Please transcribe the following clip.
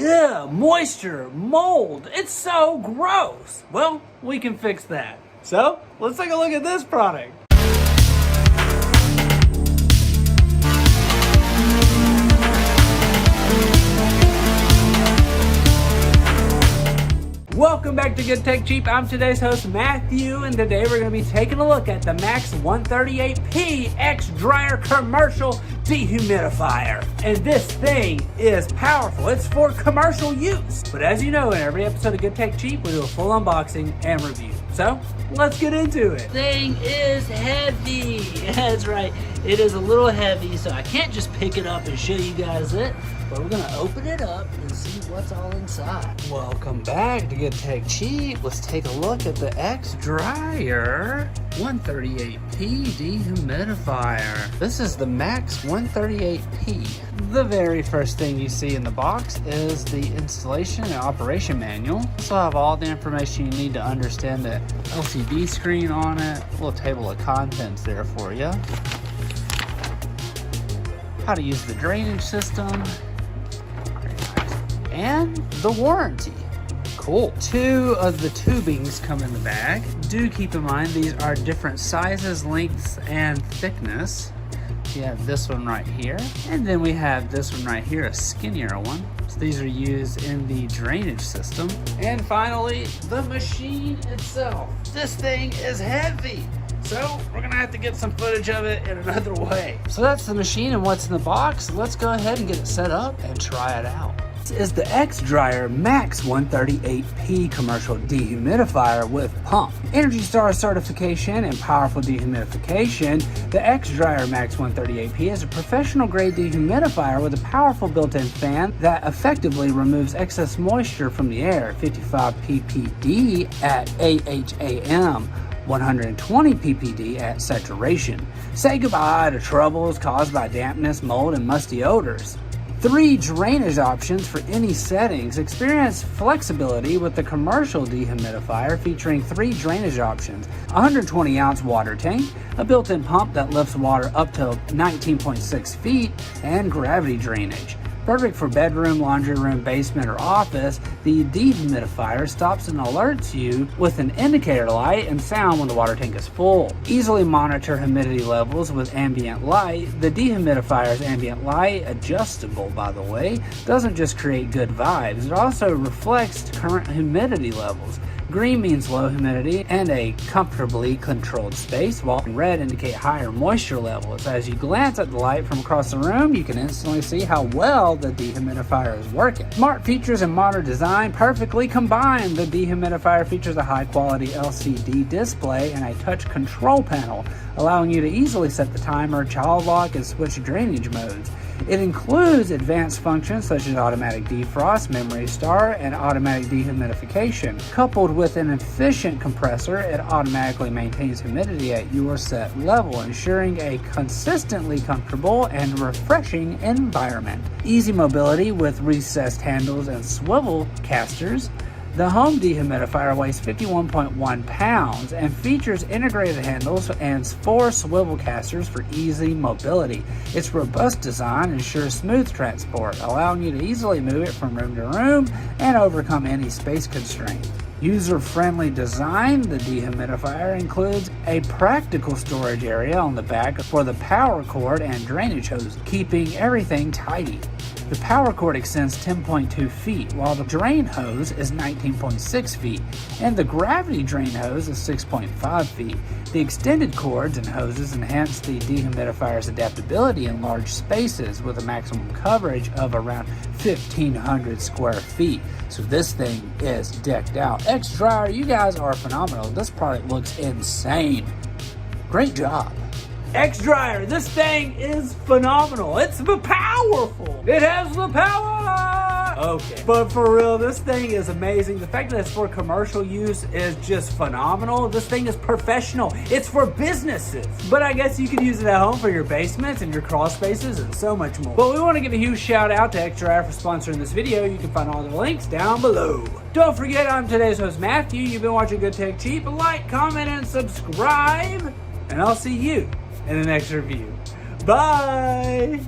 Ew, moisture, mold, it's so gross. Well, we can fix that. So, let's take a look at this product. Welcome back to Good Tech Cheap. I'm today's host, Matthew, and today we're going to be taking a look at the Max 138P XDrier commercial dehumidifier. And this thing is powerful. It's for commercial use. But as you know, in every episode of Good Tech Cheap, we do a full unboxing and review. So, let's get into it. Thing is heavy. That's right. It is a little heavy, so I can't just pick it up and show you guys it. But we're gonna open it up and see what's all inside. Welcome back to Good Tech Cheap. Let's take a look at the XDrier 138P dehumidifier. This is the Max 138P. The very first thing you see in the box is the installation and operation manual. This will have all the information you need to understand the LCD screen on it. A little table of contents there for you. How to use the drainage system. And the warranty. Cool. 2 of the tubings come in the bag. Do keep in mind these are different sizes, lengths, and thickness. You have this one right here, and then we have this one right here, a skinnier one. So these are used in the drainage system. And finally, the machine itself. This thing is heavy, so we're gonna have to get some footage of it in another way. So that's the machine and what's in the box. Let's go ahead and get it set up and try it out. This is the XDrier Max 138P commercial dehumidifier with pump. Energy Star certification and powerful dehumidification. The XDrier Max 138P is a professional grade dehumidifier with a powerful built-in fan that effectively removes excess moisture from the air. 55 ppd at AHAM. 120 ppd at saturation. Say goodbye to troubles caused by dampness, mold, and musty odors. 3 drainage options for any settings. Experience flexibility with the commercial dehumidifier featuring 3 drainage options. 120 ounce water tank, a built-in pump that lifts water up to 19.6 feet, and gravity drainage. Perfect for bedroom, laundry room, basement, or office, the dehumidifier stops and alerts you with an indicator light and sound when the water tank is full. Easily monitor humidity levels with ambient light. The dehumidifier's ambient light, adjustable by the way, doesn't just create good vibes, it also reflects current humidity levels. Green means low humidity and a comfortably controlled space, while red indicate higher moisture levels. As you glance at the light from across the room, you can instantly see how well the dehumidifier is working. Smart features and modern design perfectly combined. The dehumidifier features a high-quality LCD display and a touch control panel, allowing you to easily set the timer, child lock, and switch drainage modes. It includes advanced functions such as automatic defrost, memory start, and automatic dehumidification. Coupled with an efficient compressor, it automatically maintains humidity at your set level, ensuring a consistently comfortable and refreshing environment. Easy mobility with recessed handles and swivel casters. The home dehumidifier weighs 51.1 pounds and features integrated handles and 4 swivel casters for easy mobility. Its robust design ensures smooth transport, allowing you to easily move it from room to room and overcome any space constraint. User-friendly design, the dehumidifier includes a practical storage area on the back for the power cord and drainage hose, keeping everything tidy. The power cord extends 10.2 feet, while the drain hose is 19.6 feet, and the gravity drain hose is 6.5 feet. The extended cords and hoses enhance the dehumidifier's adaptability in large spaces with a maximum coverage of around 1,500 square feet. So this thing is decked out. XDrier, you guys are phenomenal. This product looks insane. Great job. XDrier, this thing is phenomenal. It's powerful. It has the power. Okay, but for real, this thing is amazing. The fact that it's for commercial use is just phenomenal. This thing is professional. It's for businesses. But I guess you could use it at home for your basements and your crawl spaces and so much more. But we want to give a huge shout out to XDrier for sponsoring this video. You can find all the links down below. Don't forget, I'm today's host, Matthew. You've been watching Good Tech Cheap. Like, comment, and subscribe. And I'll see you in the next review. Bye!